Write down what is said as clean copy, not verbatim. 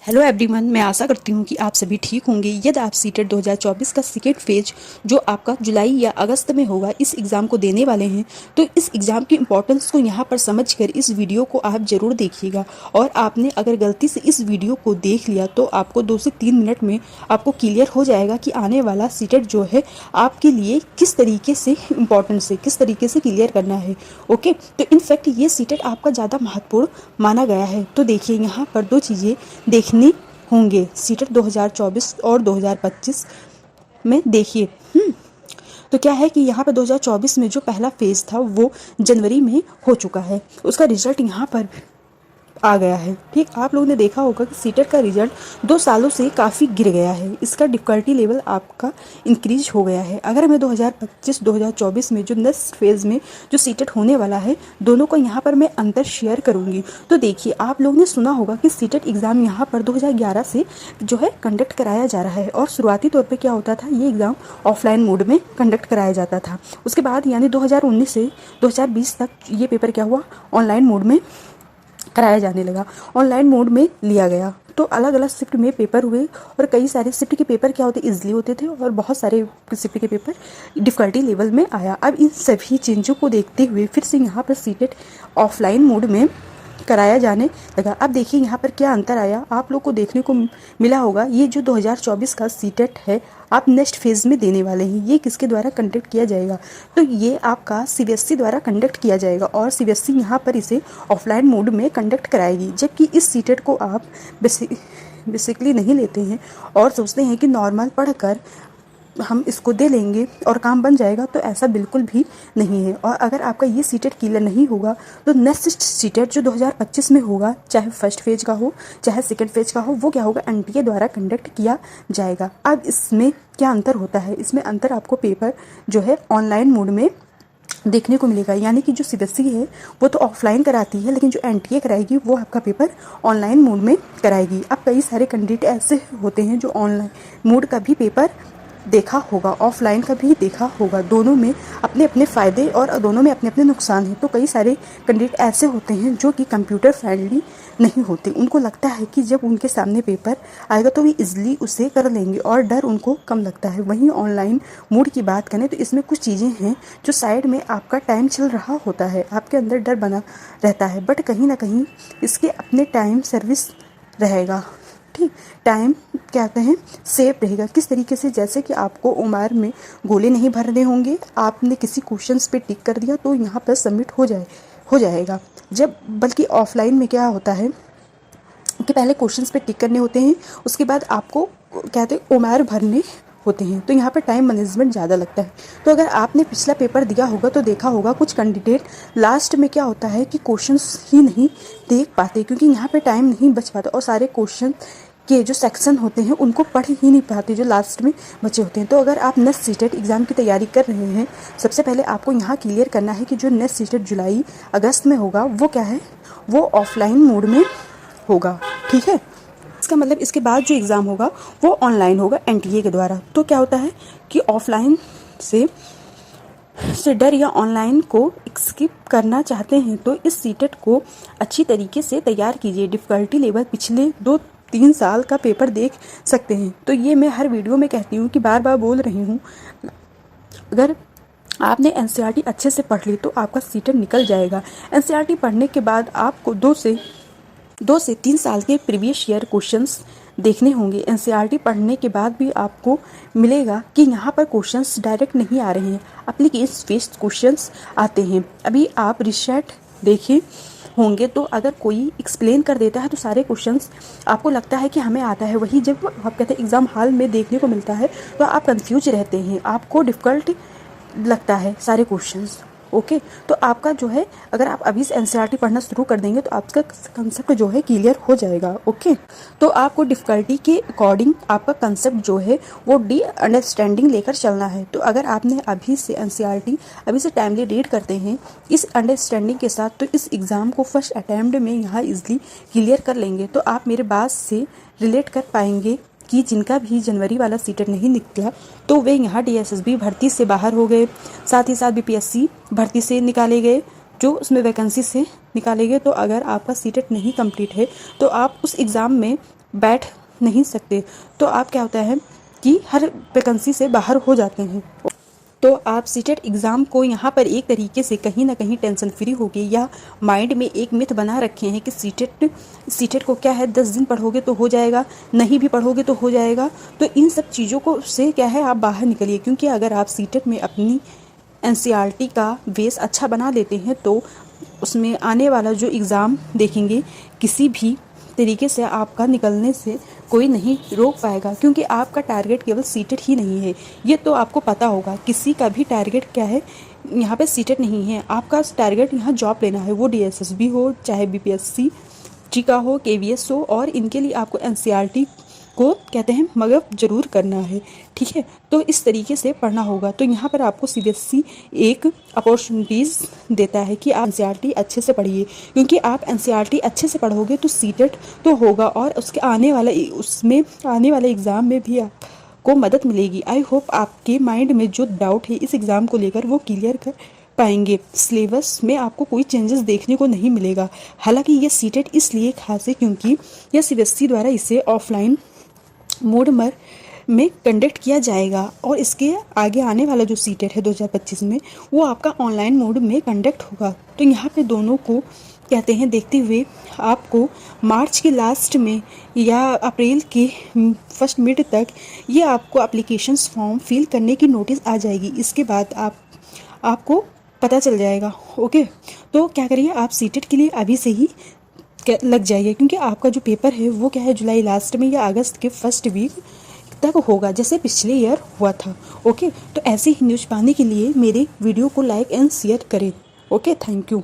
Hello everyone, मैं आशा करती हूँ कि आप सभी ठीक होंगे। यदि आप सीटेट 2024 का सेकेंड फेज जो आपका जुलाई या अगस्त में होगा इस एग्ज़ाम को देने वाले हैं, तो इस एग्ज़ाम की इम्पोर्टेंस को यहाँ पर समझकर इस वीडियो को आप ज़रूर देखिएगा। और आपने अगर गलती से इस वीडियो को देख लिया तो आपको 2 से 3 मिनट में आपको क्लियर हो जाएगा कि आने वाला सीटेट जो है आपके लिए किस तरीके से इम्पोर्टेंस है, किस तरीके से क्लियर करना है। ओके, तो इनफैक्ट ये सीटेट आपका ज़्यादा महत्वपूर्ण माना गया है। तो देखिए, यहाँ पर 2 चीज़ें देखने होंगे सीटेट 2024 और 2025 में। देखिए, तो क्या है कि यहाँ पर 2024 में जो पहला फेज था वो जनवरी में हो चुका है, उसका रिजल्ट यहाँ पर आ गया है। ठीक, आप लोगों ने देखा होगा कि सीटेट का रिजल्ट 2 सालों से काफ़ी गिर गया है, इसका डिफ़िकल्टी लेवल आपका इंक्रीज हो गया है। अगर मैं 2025-2024 में जो नेक्स्ट फेज़ में जो सीटेट होने वाला है, दोनों को यहाँ पर मैं अंतर शेयर करूँगी। तो देखिए, आप लोगों ने सुना होगा कि सीटेट एग्ज़ाम यहाँ पर 2011 से जो है कंडक्ट कराया जा रहा है, और शुरुआती तौर पर क्या होता था, ये एग्ज़ाम ऑफलाइन मोड में कंडक्ट कराया जाता था। उसके बाद यानी 2019 से 2020 तक ये पेपर क्या हुआ, ऑनलाइन मोड में कराया जाने लगा, ऑनलाइन मोड में लिया गया। तो अलग अलग शिफ्ट में पेपर हुए, और कई सारे शिफ्ट के पेपर क्या होते, इजीली होते थे, और बहुत सारे शिफ्ट के पेपर डिफ़िकल्टी लेवल में आया। अब इन सभी चेंजों को देखते हुए फिर से यहाँ पर सीटेट ऑफलाइन मोड में कराया जाने लगा। अब देखिए यहाँ पर क्या अंतर आया, आप लोग को देखने को मिला होगा। ये जो 2024 का सीटेट है आप नेक्स्ट फेज़ में देने वाले हैं, ये किसके द्वारा कंडक्ट किया जाएगा, तो ये आपका सीबीएसई द्वारा कंडक्ट किया जाएगा, और सीबीएसई यहाँ पर इसे ऑफलाइन मोड में कंडक्ट कराएगी। जबकि इस सीटेट को आप बेसिकली नहीं लेते हैं और सोचते हैं कि नॉर्मल पढ़कर हम इसको दे लेंगे और काम बन जाएगा, तो ऐसा बिल्कुल भी नहीं है। और अगर आपका ये सीटेट क्लियर नहीं होगा तो नेक्स्ट सीटेट जो 2025 में होगा, चाहे फर्स्ट फेज का हो चाहे सेकंड फेज का हो, वो क्या होगा, एनटीए द्वारा कंडक्ट किया जाएगा। अब इसमें क्या अंतर होता है, इसमें अंतर आपको पेपर जो है ऑनलाइन मोड में देखने को मिलेगा। यानी कि जो सीबीएसई है वो तो ऑफलाइन कराती है, लेकिन जो एनटीए कराएगी वो आपका पेपर ऑनलाइन मोड में कराएगी। अब कई सारे कैंडिडेट ऐसे होते हैं जो ऑनलाइन मोड का भी पेपर देखा होगा, ऑफलाइन का भी देखा होगा। दोनों में अपने अपने फ़ायदे और दोनों में अपने अपने नुकसान हैं। तो कई सारे कैंडिडेट ऐसे होते हैं जो कि कंप्यूटर फ्रेंडली नहीं होते, उनको लगता है कि जब उनके सामने पेपर आएगा तो वे इजीली उसे कर लेंगे, और डर उनको कम लगता है। वहीं ऑनलाइन मोड की बात करें तो इसमें कुछ चीज़ें हैं जो साइड में आपका टाइम चल रहा होता है, आपके अंदर डर बना रहता है, बट कहीं ना कहीं इसके अपने टाइम सर्विस रहेगा। ठीक, टाइम क्या कहते हैं, सेफ रहेगा। किस तरीके से, जैसे कि आपको उमर में गोले नहीं भरने होंगे, आपने किसी क्वेश्चंस पे टिक कर दिया तो यहाँ पर सबमिट हो जाएगा। जब बल्कि ऑफलाइन में क्या होता है कि पहले क्वेश्चंस पे टिक करने होते हैं, उसके बाद आपको कहते हैं उमर भरने होते हैं, तो यहाँ पर टाइम मैनेजमेंट ज़्यादा लगता है। तो अगर आपने पिछला पेपर दिया होगा तो देखा होगा कुछ कैंडिडेट लास्ट में क्या होता है कि क्वेश्चंस ही नहीं देख पाते, क्योंकि यहाँ पे टाइम नहीं बच पाता, और सारे क्वेश्चन के जो सेक्शन होते हैं उनको पढ़ ही नहीं पाते जो लास्ट में बचे होते हैं। तो अगर आप नेक्स्ट सीटेट एग्ज़ाम की तैयारी कर रहे हैं, सबसे पहले आपको यहाँ क्लियर करना है कि जो नेक्स्ट सीटेट जुलाई अगस्त में होगा वो क्या है, वो ऑफलाइन मोड में होगा। ठीक है, इसका मतलब इसके बाद जो एग्ज़ाम होगा वो ऑनलाइन होगा एनटीए के द्वारा। तो क्या होता है कि ऑफलाइन से डर या ऑनलाइन को स्किप करना चाहते हैं तो इस सीटेट को अच्छी तरीके से तैयार कीजिए। डिफ़िकल्टी लेवल पिछले 2-3 साल का पेपर देख सकते हैं। तो ये मैं हर वीडियो में कहती हूँ कि बार बार बोल रही हूँ, अगर आपने एनसीईआरटी अच्छे से पढ़ ली तो आपका सीटेट निकल जाएगा। एनसीईआरटी पढ़ने के बाद आपको 2 से 3 साल के प्रीवियस ईयर क्वेश्चंस देखने होंगे। एनसीईआरटी पढ़ने के बाद भी आपको मिलेगा कि यहाँ पर क्वेश्चंस डायरेक्ट नहीं आ रहे हैं, एप्लीकेशन बेस्ड क्वेश्चंस आते हैं। अभी आप रिसेट देखे होंगे, तो अगर कोई एक्सप्लेन कर देता है तो सारे क्वेश्चंस आपको लगता है कि हमें आता है, वही जब आप कहते हैं एग्ज़ाम हॉल में देखने को मिलता है तो आप कंफ्यूज रहते हैं, आपको डिफ़िकल्ट लगता है सारे क्वेश्चंस। ओके, तो आपका जो है, अगर आप अभी से एनसीईआरटी पढ़ना शुरू कर देंगे तो आपका कंसेप्ट जो है क्लियर हो जाएगा। ओके, तो आपको डिफ़िकल्टी के अकॉर्डिंग आपका कंसेप्ट जो है वो अंडरस्टैंडिंग लेकर चलना है। तो अगर आपने अभी से एनसीईआरटी अभी से टाइमली रीड करते हैं इस अंडरस्टैंडिंग के साथ, तो इस एग्ज़ाम को फर्स्ट अटैम्प्ट में यहाँ ईजिली क्लियर कर लेंगे। तो आप मेरे बात से रिलेट कर पाएंगे कि जिनका भी जनवरी वाला सीटेट नहीं निकला तो वे यहाँ डीएसएसबी भर्ती से बाहर हो गए, साथ ही साथ बीपीएससी भर्ती से निकाले गए, जो उसमें वैकेंसी से निकाले गए। तो अगर आपका सीटेट नहीं कंप्लीट है तो आप उस एग्ज़ाम में बैठ नहीं सकते, तो आप क्या होता है कि हर वैकेंसी से बाहर हो जाते हैं। तो आप सीटेट एग्ज़ाम को यहाँ पर एक तरीके से कहीं ना कहीं टेंशन फ्री होगी, या माइंड में एक मिथ बना रखे हैं कि सीटेट को क्या है 10 दिन पढ़ोगे तो हो जाएगा, नहीं भी पढ़ोगे तो हो जाएगा। तो इन सब चीज़ों को से क्या है आप बाहर निकलिए, क्योंकि अगर आप सीटेट में अपनी एनसीईआरटी का बेस अच्छा बना लेते हैं तो उसमें आने वाला जो एग्ज़ाम देखेंगे किसी भी तरीके से आपका निकलने से कोई नहीं रोक पाएगा, क्योंकि आपका टारगेट केवल सीटेट ही नहीं है। ये तो आपको पता होगा, किसी का भी टारगेट क्या है यहाँ पे सीटेट नहीं है। आपका टारगेट यहाँ जॉब लेना है, वो डीएसएसबी हो चाहे बीपीएससी जी का हो, केवीएस हो, और इनके लिए आपको एनसीईआरटी को कहते हैं मगब जरूर करना है, ठीक है। तो इस तरीके से पढ़ना होगा। तो यहाँ पर आपको सीबीएसई एक अपॉर्चुनिटीज़ देता है कि आप एनसीईआरटी अच्छे से पढ़िए, क्योंकि आप एनसीईआरटी अच्छे से पढ़ोगे तो सीटेट तो होगा, और उसके आने वाले एग्ज़ाम में भी आपको मदद मिलेगी। आई होप आपके माइंड में जो डाउट है इस एग्ज़ाम को लेकर वो क्लियर कर पाएंगे। सिलेबस में आपको कोई चेंजेस देखने को नहीं मिलेगा। हालांकि ये सीटेट इसलिए खास है क्योंकि यह सीबीएसई द्वारा इसे ऑफलाइन मोड में कंडक्ट किया जाएगा, और इसके आगे आने वाला जो सीटेट है 2025 में वो आपका ऑनलाइन मोड में कंडक्ट होगा। तो यहाँ पे दोनों को कहते हैं देखते हुए आपको मार्च के लास्ट में या अप्रैल के फर्स्ट मिड तक ये आपको एप्लीकेशंस फॉर्म फिल करने की नोटिस आ जाएगी। इसके बाद आपको पता चल जाएगा। ओके, तो क्या करिए आप सीटेट के लिए अभी से ही लग जाइए, क्योंकि आपका जो पेपर है वो क्या है जुलाई लास्ट में या अगस्त के फर्स्ट वीक तक होगा, जैसे पिछले ईयर हुआ था। ओके, तो ऐसे ही न्यूज़ पाने के लिए मेरे वीडियो को लाइक एंड शेयर करें। Okay, thank you.